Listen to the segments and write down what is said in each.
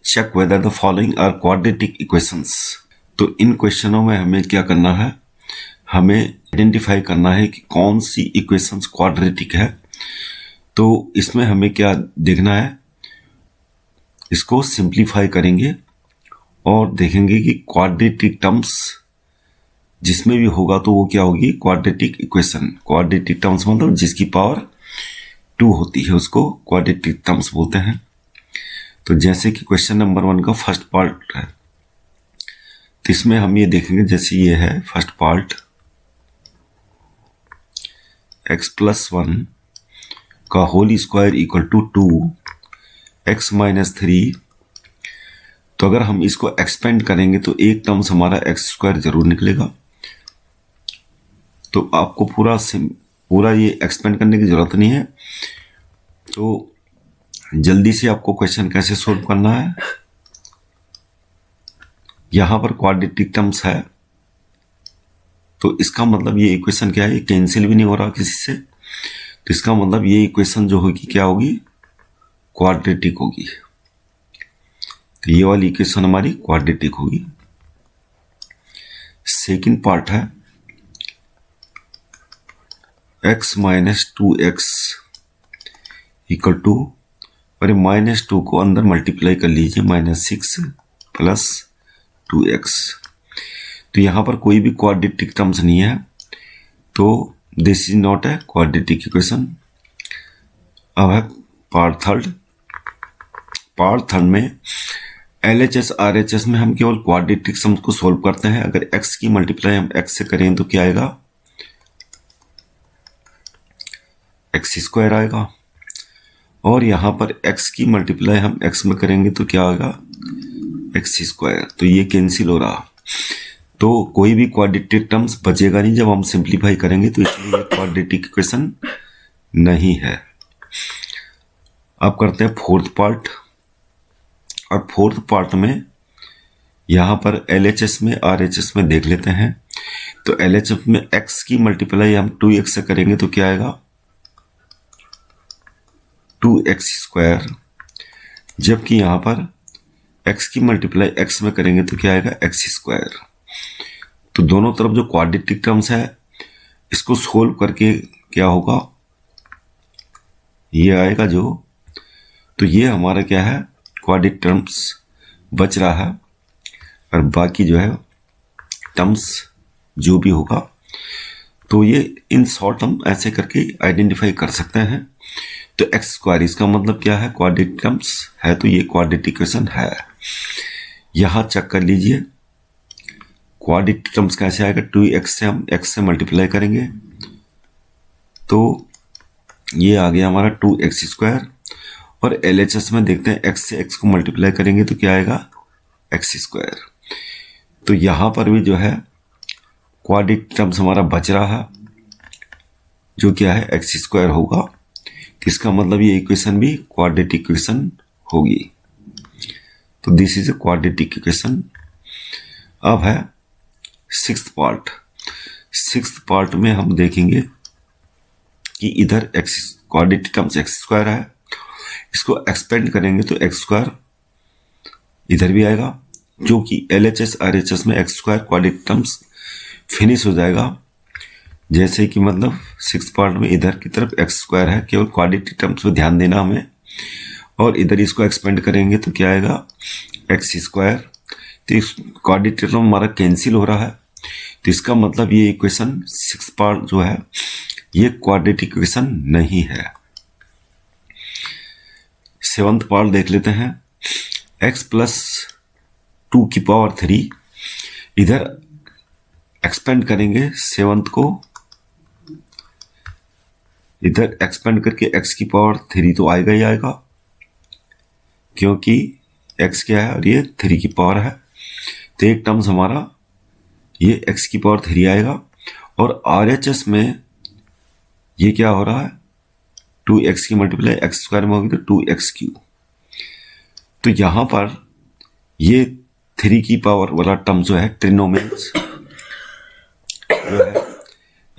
check whether the following are quadratic equations। तो इन क्वेश्चनों में हमें क्या करना है, हमें आइडेंटिफाई करना है कि कौन सी इक्वेशंस क्वाड्रेटिक है। तो इसमें हमें क्या देखना है, इसको सिंप्लीफाई करेंगे और देखेंगे कि क्वाड्रेटिक टर्म्स जिसमें भी होगा तो वो क्या होगी, क्वाड्रेटिक इक्वेशन। क्वाड्रेटिक टर्म्स मतलब जिसकी पावर 2 होती है उसको क्वाड्रेटिक टर्म्स बोलते हैं। तो जैसे कि क्वेश्चन नंबर 1 का फर्स्ट पार्ट है, तो इसमें हम ये देखेंगे, जैसे ये है फर्स्ट पार्ट, x+1 का whole square equal to 2x - 3। तो अगर हम इसको एक्सपेंड करेंगे तो एक टर्म्स हमारा x² जरूर निकलेगा। तो आपको पूरा ये एक्सपेंड करने की जरूरत नहीं है। तो जल्दी से आपको क्वेश्चन कैसे सोल्व करना है, यहां पर क्वाड्रेटिक टर्म्स है तो इसका मतलब ये इक्वेशन क्या है, ये कैंसिल भी नहीं हो रहा किसी से। तो इसका मतलब ये इक्वेशन जो होगी क्या होगी, क्वाड्रेटिक होगी। तो ये वाली इक्वेशन हमारी क्वाड्रेटिक होगी। सेकंड पार्ट है x - 2x इक्वल टू, और -2 को अंदर मल्टीप्लाई कर लीजिए, -6 + 2x। तो यहां पर कोई भी क्वाड्रेटिक टर्म्स नहीं है, तो this is not a quadratic equation. अब है पार्ट थर्ड। पार्ट थर्ड में LHS RHS में हम केवल क्वाड्रेटिक सम्स को सोल्व करते हैं। अगर x की मल्टीप्लाई हम x से करें तो क्या आएगा, x² आएगा। और यहां पर x की मल्टीप्लाई हम x में करेंगे तो क्या आएगा, x²। तो ये कैंसिल हो रहा, तो कोई भी क्वाड्रेटिक टर्म्स बचेगा नहीं जब हम सिंप्लीफाई करेंगे, तो इसलिए क्वाड्रेटिक इक्वेशन नहीं है। अब करते हैं फोर्थ पार्ट। और फोर्थ पार्ट में यहां पर LHS में RHS में देख लेते हैं। तो LHS में x की मल्टीप्लाई हम 2x से करेंगे तो क्या आएगा, 2x²। जबकि यहां पर x की मल्टीप्लाई x में करेंगे तो क्या आएगा, x²। तो दोनों तरफ जो क्वाड्रेटिक टर्म्स है इसको सोल्व करके क्या होगा, ये आएगा जो। तो ये हमारा क्या है, क्वाड्रेटिक टर्म्स बच रहा है, और बाकी जो है टर्म्स जो भी होगा, तो ये इन शॉर्ट हम ऐसे करके आइडेंटिफाई कर सकते हैं। तो x², इसका मतलब क्या है, क्वाड्रेटिक टर्म्स है, तो ये क्वाड्रेटिक इक्वेशन है। यहां चेक कर लीजिए क्वाड्रेटिक टर्म्स कैसे आएगा, 2x से हम x से मल्टीप्लाई करेंगे तो ये आ गया हमारा 2x²। और LHS में देखते हैं x से x को मल्टीप्लाई करेंगे तो क्या आएगा, x²। तो यहां पर भी जो है क्वाड्रेटिक टर्म्स हमारा बच रहा है, जो क्या है, x² होगा। इसका मतलब ये इक्वेशन भी क्वाड्रेटिक इक्वेशन होगी। तो this is a quadratic equation. अब है सिक्स्थ पार्ट। सिक्स्थ पार्ट में हम देखेंगे कि इधर क्वाड्रेटिक टर्म्स x² है, इसको एक्सपेंड करेंगे तो x² इधर भी आएगा, जो कि LHS RHS में x² क्वाड्रेटिक टर्म्स फिनिश हो जाएगा। जैसे कि मतलब सिक्स पार्ट में इधर की तरफ x² है, केवल क्वाड्रेटिक टर्म्स पे ध्यान देना हमें। और इधर इसको एक्सपेंड करेंगे तो क्या आएगा, x²। तो इस क्वाड्रेटिक टर्म हमारा कैंसिल हो रहा है, तो इसका मतलब ये इक्वेशन सिक्स पार्ट जो है ये क्वाड्रेटिक इक्वेशन नहीं है। सेवंथ पार्ट देख लेते हैं। x+2⁴ इधर एक्सपेंड करेंगे सेवंथ को, इधर एक्सपेंड करके x⁴ तो आएगा ही आएगा, क्योंकि x क्या है और ये 3 की पावर है। तो एक टर्म्स हमारा ये x⁴ आएगा। और RHS में ये क्या हो रहा है, 2x की मल्टीप्लाई x² में होगी तो 2x³। तो यहां पर ये 3 की पावर वाला टर्म जो है ट्रिनोमियल्स जो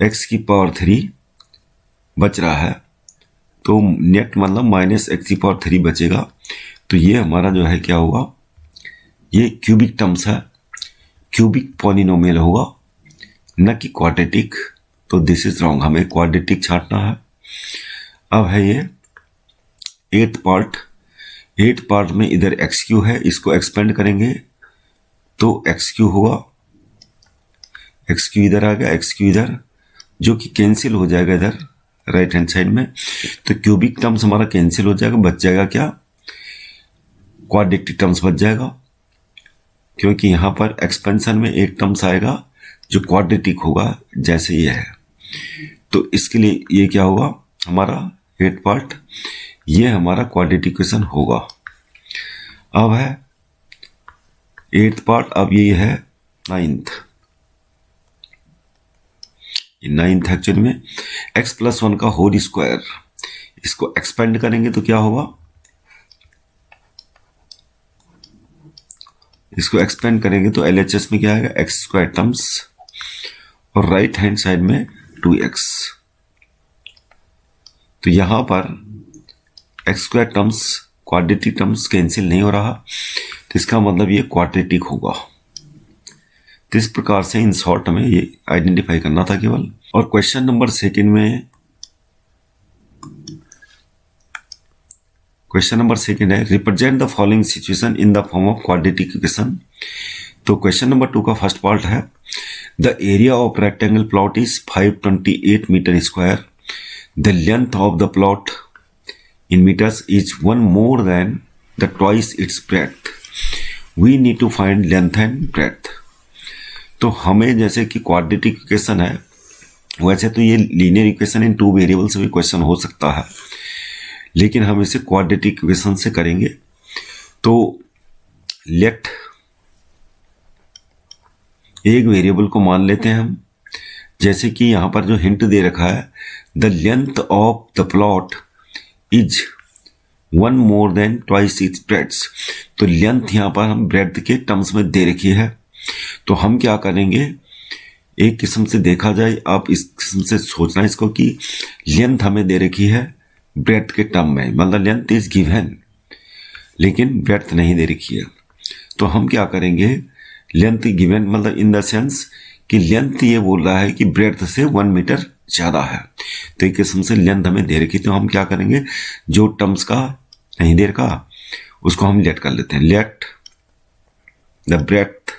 है x⁴ बच रहा है, तो नेट मतलब -x⁴ बचेगा। तो ये हमारा जो है क्या होगा, ये क्यूबिक टर्म्स है, क्यूबिक पॉलिनोमियल होगा, न कि क्वाड्रेटिक। तो दिस इज रॉन्ग, हमें क्वाड्रेटिक छांटना है। अब है ये एट्थ पार्ट में इधर एक्स क्यू है, इसको एक्सपेंड करेंगे तो एक्स क्यू होगा, एक्स क्यू इधर आ गया, एक्स क्यू इधर, जो कि कैंसिल हो जाएगा इधर राइट हैंड साइड में। तो क्यूबिक टर्म्स हमारा कैंसिल हो जाएगा, बच जाएगा क्या, क्वाड्रेटिक टर्म्स बच जाएगा, क्योंकि यहां पर एक्सपेंशन में एक टर्म्स आएगा जो क्वाड्रेटिक होगा जैसे ये है। तो इसके लिए ये क्या होगा हमारा एट पार्ट, ये हमारा क्वाड्रेटिक इक्वेशन होगा। अब है एट्थ पार्ट, अब ये है नाइन्थ एक्चुअली में x+1 का होल स्क्वायर, इसको एक्सपेंड करेंगे तो क्या होगा, इसको एक्सपेंड करेंगे तो LHS में क्या आएगा, x² टर्म्स और राइट हैंड साइड में 2x। तो यहां पर x² terms quadratic terms cancel नहीं हो रहा, तो इसका मतलब ये क्वाड्रेटिक होगा। तो इस प्रकार से इन शॉर्ट में ये आइडेंटिफाई करना था केवल। और क्वेश्चन नंबर सेकंड है represent the following situation in the form of quadratic equation. तो क्वेश्चन नंबर 2 का फर्स्ट पार्ट है the area of rectangle plot is 528 metre square, the length of the plot in meters is 1 more than the twice its breadth. We need to find length and breadth. तो हमें जैसे कि quadratic equation है, वैसे तो ये linear equation in 2 variable से भी क्वेश्चन हो सकता है, लेकिन हम इसे क्वाड्रेटिक इक्वेशन से करेंगे। तो लेट एक वेरिएबल को मान लेते हैं हम, जैसे कि यहां पर जो हिंट दे रखा है the length of the plot is 1 more than twice its breadth। तो लेंथ यहां पर हम ब्रेड्थ के टर्म्स में दे रखी है। तो हम क्या करेंगे, एक किस्म से देखा जाए, आप इस किस्म से सोचना इसको कि लेंथ हमें दे रखी है ब्रेड्थ के टर्म में, मतलब लेंथ इज गिवन लेकिन ब्रेड्थ नहीं दे रखी है। तो हम क्या करेंगे, लेंथ गिवन मतलब इन द सेंस कि लेंथ ये बोल रहा है कि ब्रेड्थ से 1 मीटर ज्यादा है, तो एक किस्म से लेंथ हमें दे रखी। तो हम क्या करेंगे, जो टर्म्स का नहीं दे रखा उसको हम लेट कर लेते हैं, let the breadth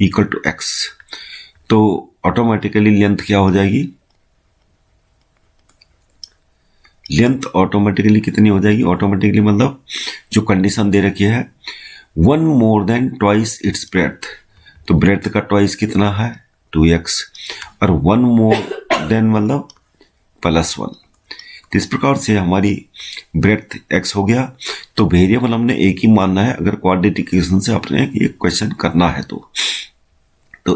equal to x। तो ऑटोमेटिकली लेंथ क्या हो जाएगी, लेंथ ऑटोमेटिकली कितनी हो जाएगी, ऑटोमेटिकली मतलब जो कंडीशन दे रखी है 1 more than twice its breadth। तो ब्रेड्थ का ट्वाइस कितना है 2x, और 1 more than मतलब +1। तो इस प्रकार से हमारी ब्रेड्थ x हो गया। तो वेरिएबल हमने एक ही मानना है अगर क्वाड्रेटिक इक्वेशन से अपने ये क्वेश्चन करना है। तो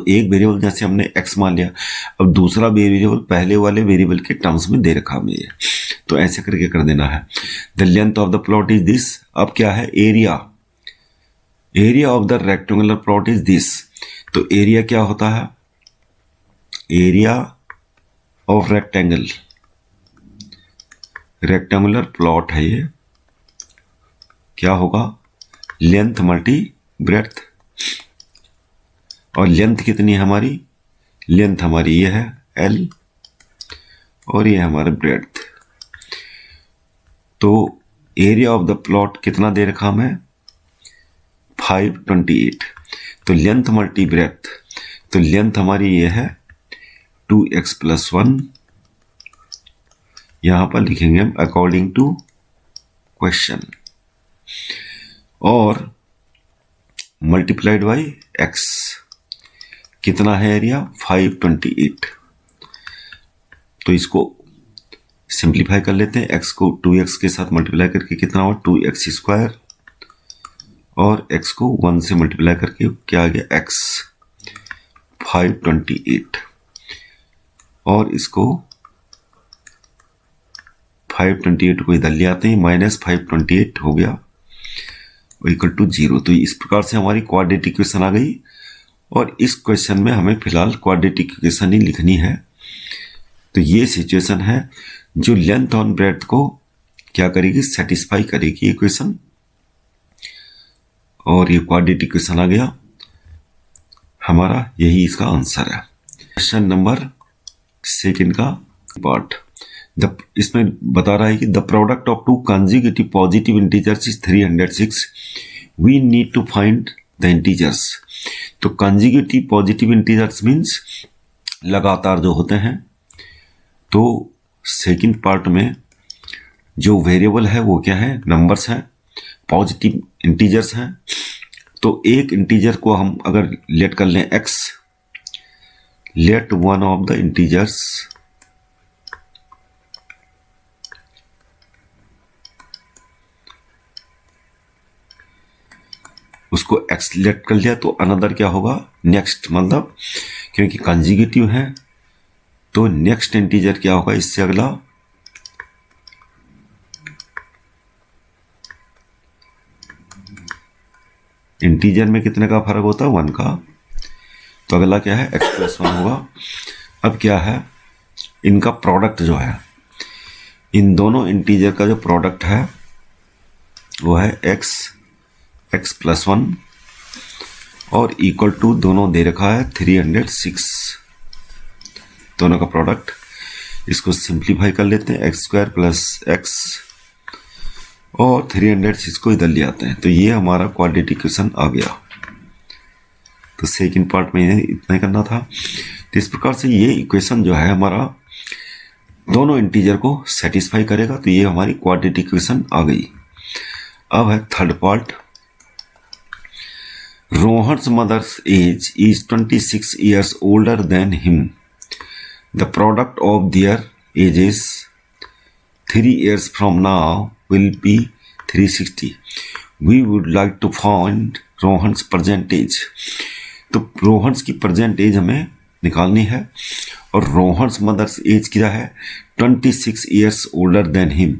एक वेरिएबल जैसे हमने x मान लिया, अब दूसरा वेरिएबल पहले वाले वेरिएबल के टर्म्स में दे रखा हमें ये, तो ऐसे करके कर देना है। The length of the plot is this. अब क्या है, area of the rectangular plot is this. तो एरिया क्या होता है, एरिया ऑफ रेक्टेंगुलर प्लॉट है ये, क्या होगा, लेंथ मल्टी ब्रेड्थ। और लेंथ कितनी है हमारी, लेंथ हमारी ये है L और ये हमारा ब्रेड्थ। तो एरिया ऑफ द प्लॉट कितना दे रखा हमें 528। तो लेंथ मल्टी ब्रेड्थ, तो लेंथ हमारी ये है 2x+1, यहां पर लिखेंगे हम अकॉर्डिंग टू क्वेश्चन, और मल्टीप्लाइड बाई x। कितना है एरिया 528। तो इसको सिंप्लीफाई कर लेते हैं, x को 2x के साथ मल्टीप्लाई करके कितना हुआ 2x², और x को 1 से मल्टीप्लाई करके क्या आ गया x 528, और इसको 528 को इधर ले आते हैं, -528 हो गया इक्वल टू 0। तो इस प्रकार से हमारी क्वाड्रेटिक इक्वेशन आ गई, और इस क्वेश्चन में हमें फिलहाल क्वाड्रेटिक इक्वेशन ही लिखनी है। तो ये सिचुएशन है जो लेंथ और ब्रेड्थ को क्या करेगी, सेटिस्फाई करेगी इक्वेशन, और ये क्वाड्रेटिक इक्वेशन आ गया हमारा, यही इसका आंसर है। क्वेश्चन नंबर सेकंड का पार्ट, इसमें बता रहा है कि the product of two consecutive positive integers is 306, we need to find the integers. तो कंसेक्यूटिव पॉजिटिव इंटीजर्स मीन्स लगातार जो होते हैं। तो सेकंड पार्ट में जो वेरिएबल है वो क्या है, नंबर्स हैं, पॉजिटिव इंटीजर्स हैं। तो एक इंटीजर को हम अगर लेट कर लें x, let one of the integers उसको x लेट कर लिया, तो अनदर क्या होगा, नेक्स्ट, मतलब क्योंकि कंसेक्यूटिव है तो नेक्स्ट इंटीजर क्या होगा, इससे अगला इंटीजर में कितने का फर्क होता है, 1 का, तो अगला क्या है, x+1 होगा। अब क्या है, इनका प्रोडक्ट जो है, इन दोनों इंटीजर का जो प्रोडक्ट है वो है x+1 और इक्वल टू दोनों दे रखा है 306, दोनों का प्रोडक्ट। इसको सिंप्लीफाई कर लेते हैं, x² + x और 306 को इधर ले आते हैं, तो ये हमारा क्वाड्रेटिक इक्वेशन आ गया। तो सेकंड पार्ट में इतना ही करना था। तो इस प्रकार से ये इक्वेशन जो है हमारा दोनों इंटीजर को सेटिस्फाई करेगा, तो ये हमारी क्वाड्रेटिक इक्वेशन आ गई। अब है third part, Rohan's mother's age is 26 years older than him. The product of their ages 3 years from now will be 360. We would like to find Rohan's present age. तो रोहन्स की प्रेजेंट एज हमें निकालनी है, और रोहन्स मदर्स एज क्या है, 26 years older than him,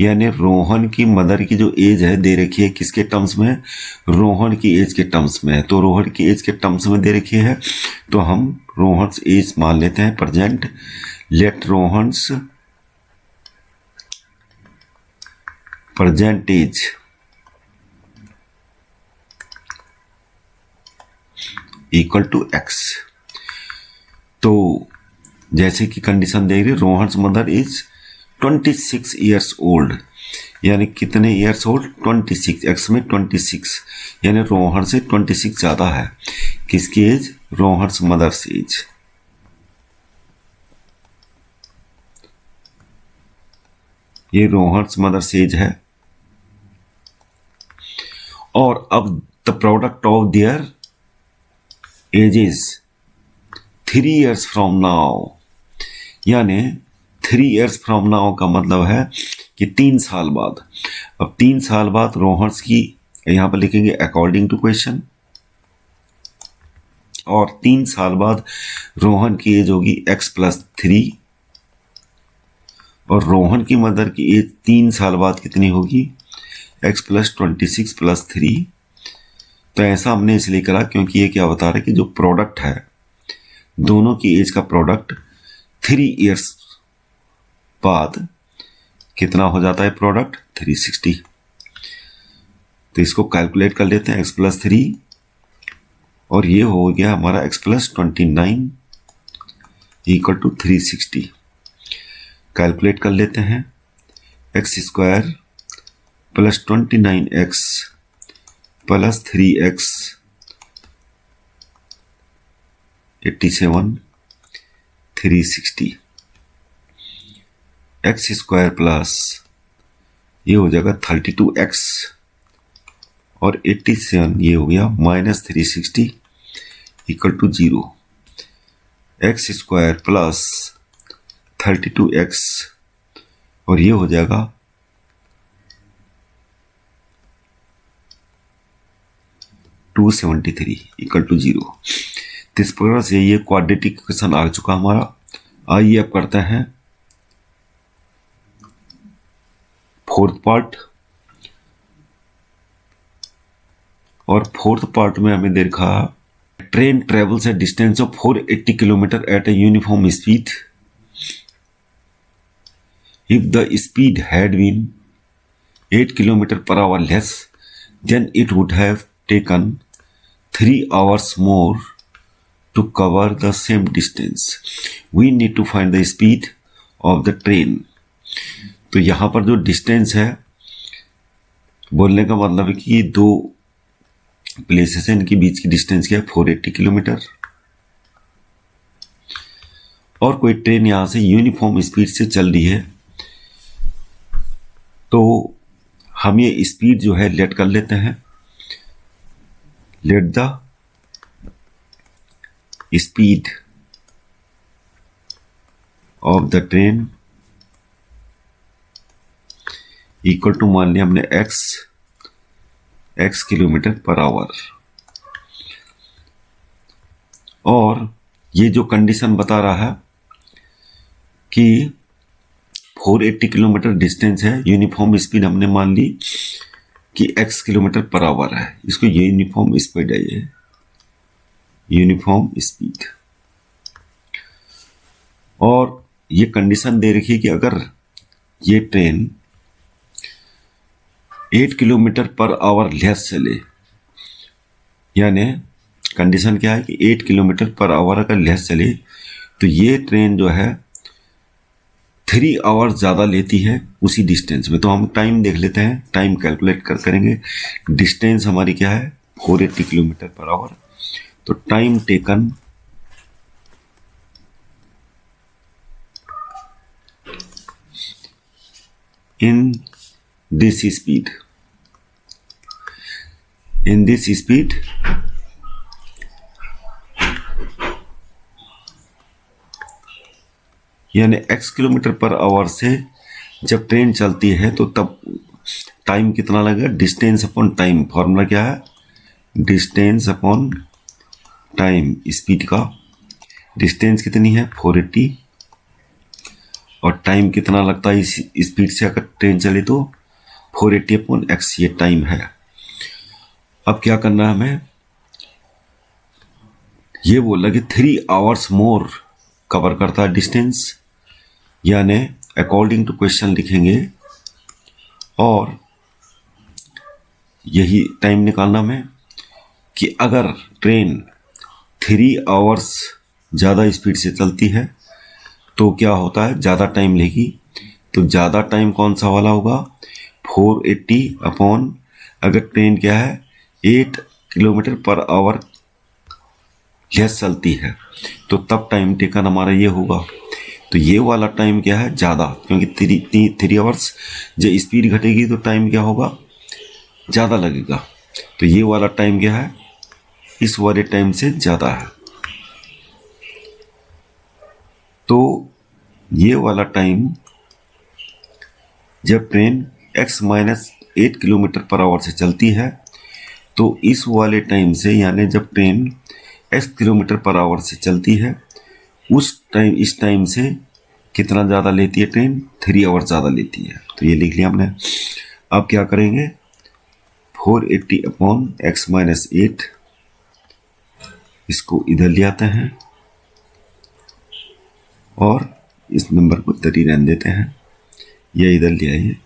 यानी रोहन की मदर की जो एज है दे रखी है किसके टर्म्स में, रोहन की एज के टर्म्स में है। तो रोहन की एज के टर्म्स में दे रखी है, तो हम रोहन्स एज मान लेते हैं present. Let Rohan's present age equal to x। तो जैसे कि कंडीशन देख रही, Rohan's mother is 26 years old, यानी कितने ईयर्स ओल्ड, 26, x में 26, यानी रोहन से 26 ज़्यादा है। किसकी एज, रोहन्स मदर्स एज। ये रोहन्स मदर्स एज है। और अब the product of their edges 3 years from now, यानी 3 years फ्रॉम नाउ का मतलब है कि 3 साल बाद। अब 3 साल बाद रोहन्स की यहां पर लिखेंगे अकॉर्डिंग टू क्वेश्चन, और 3 साल बाद रोहन की एज होगी x+3, और रोहन की मदर की एज 3 साल बाद कितनी होगी, x+26 + 3। तो ऐसा हमने इसलिए करा क्योंकि ये क्या बता रहा है कि जो प्रोडक्ट है, दोनों की एज का प्रोडक्ट 3 years बाद कितना हो जाता है प्रोडक्ट, 360। तो इसको कैलकुलेट कर लेते हैं, x+3, और ये हो गया हमारा x+29 इक्वल टू 360। कैलकुलेट कर लेते हैं, x² + 29x + 3x 87 360, x² plus ये हो जाएगा 32x और 87 ये हो गया -360 equal to 0। x² plus 32x और ये हो जाएगा 273 इक्वल टू 0। इस प्रकार से ये क्वाड्रेटिक इक्वेशन आ चुका हमारा। आइए अब करते हैं फोर्थ पार्ट, और फोर्थ पार्ट में हमें देखा train travels a distance of 480 kilometre at a uniform speed if the speed had been 8 kilometre per hour less, then it would have taken 3 hours more to cover the same distance. We need to find the speed of the train. तो यहाँ पर जो distance है, बोलने का मतलब है कि ये दो प्लेसेस हैं, इनके बीच की डिस्टेंस क्या है, 480 किलोमीटर। और कोई ट्रेन यहाँ से यूनिफॉर्म स्पीड से चल रही है, तो हम ये स्पीड जो है लेट कर लेते हैं। Let the speed of the train equal to, मान लिया हमने x किलोमीटर पर आवर। और ये जो कंडीशन बता रहा है कि 480 किलोमीटर डिस्टेंस है, यूनिफॉर्म स्पीड हमने मान ली कि x किलोमीटर पर आवर है, इसको यूनिफॉर्म स्पीड है, ये यूनिफॉर्म स्पीड। और ये कंडीशन दे रखी है कि अगर ये train 8 kilometre per hour less चले, यानी कंडीशन क्या है कि 8 किलोमीटर पर आवर अगर लेस चले तो ये ट्रेन जो है 3 आवर्स ज़्यादा लेती है उसी डिस्टेंस में। तो हम टाइम देख लेते हैं, टाइम कैलकुलेट करेंगे। डिस्टेंस हमारी क्या है, 480 किलोमीटर पर आवर। तो time taken in this speed, यानी x किलोमीटर पर आवर से जब ट्रेन चलती है तो तब टाइम कितना लगेगा, डिस्टेंस अपॉन टाइम। फॉर्मूला क्या है, डिस्टेंस अपॉन टाइम। स्पीड का डिस्टेंस कितनी है, 480, और टाइम कितना लगता है इस स्पीड से अगर ट्रेन चले तो 480 अपॉन x, ये टाइम है। अब क्या करना है हमें, ये बोला कि 3 आवर्स मोर कवर करता है डिस्टेंस, यानी अकॉर्डिंग टू क्वेश्चन लिखेंगे और यही टाइम निकालना में कि अगर ट्रेन 3 आवर्स ज़्यादा स्पीड से चलती है तो क्या होता है, ज़्यादा टाइम लेगी। तो ज़्यादा टाइम कौन सा वाला होगा, 480 अपॉन, अगर ट्रेन क्या है 8 किलोमीटर पर आवर लेस चलती है तो तब टाइम टेकन हमारा ये होगा। तो ये वाला टाइम क्या है, ज़्यादा, क्योंकि 3 आवर्स जब स्पीड घटेगी तो टाइम क्या होगा, ज़्यादा लगेगा। तो ये वाला टाइम क्या है, इस वाले टाइम से ज़्यादा है। तो ये वाला टाइम जब train x-8 kilometre per hour से चलती है तो इस वाले टाइम से, यानी जब train x kilometre per hour से चलती है उस टाइम, इस टाइम से कितना ज़्यादा लेती है ट्रेन, 3 आवर ज़्यादा लेती है। तो ये लिख लिया हमने। अब क्या करेंगे, 480 अपॉन x-8, इसको इधर ले आते हैं और इस नंबर को इधर ही रहने देते हैं, ये इधर ले आइए।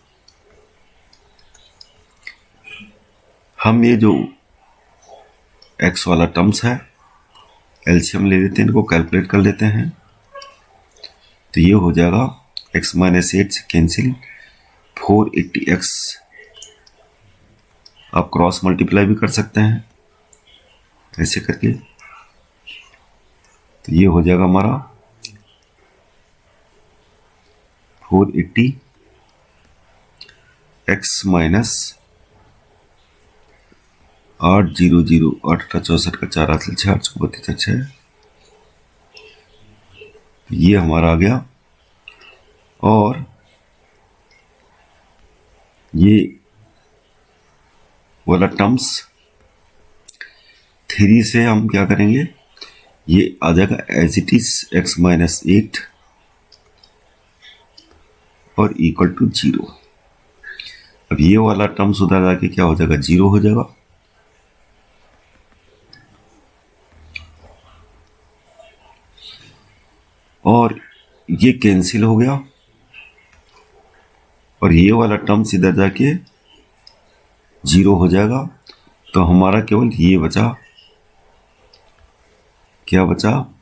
हम ये जो x वाला टर्म्स है एलसीएम ले लेते हैं, इनको कैलकुलेट कर लेते हैं। तो ये हो जाएगा x-8 से कैंसिल, 480x, आप क्रॉस मल्टीप्लाई भी कर सकते हैं ऐसे करके। तो ये हो जाएगा हमारा 480 x माइनस 800, 8 का 4 हासिल 6, 832 6, ये हमारा आ गया। और ये वाला टर्म्स 3 से हम क्या करेंगे, ये आ जाएगा एज इट इज x-8 और इक्वल टू 0। अब ये वाला टर्म्स उधर जाके क्या हो जाएगा, 0 हो जाएगा। और ये कैंसिल हो गया और ये वाला टर्म्स इधर जाके 0 हो जाएगा। तो हमारा केवल ये बचा, क्या बचा,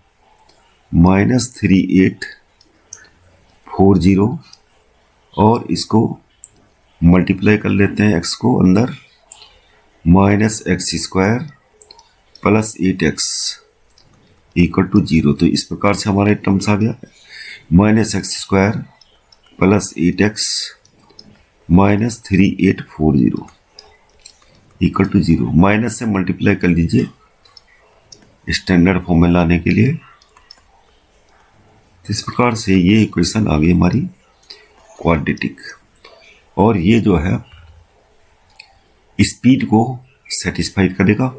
-3840, और इसको मल्टीप्लाई कर लेते हैं x को अंदर, -x² + 8x = 0। तो इस प्रकार से हमारा एक टर्म्स आ गया, -x² + 8x -3840 = 0। माइनस से मल्टीप्लाई कर लीजिए स्टैंडर्ड फॉर्म में लाने के लिए। इस प्रकार से ये इक्वेशन आ गई हमारी क्वाड्रेटिक, और ये जो है स्पीड को सेटिस्फाई करेगा।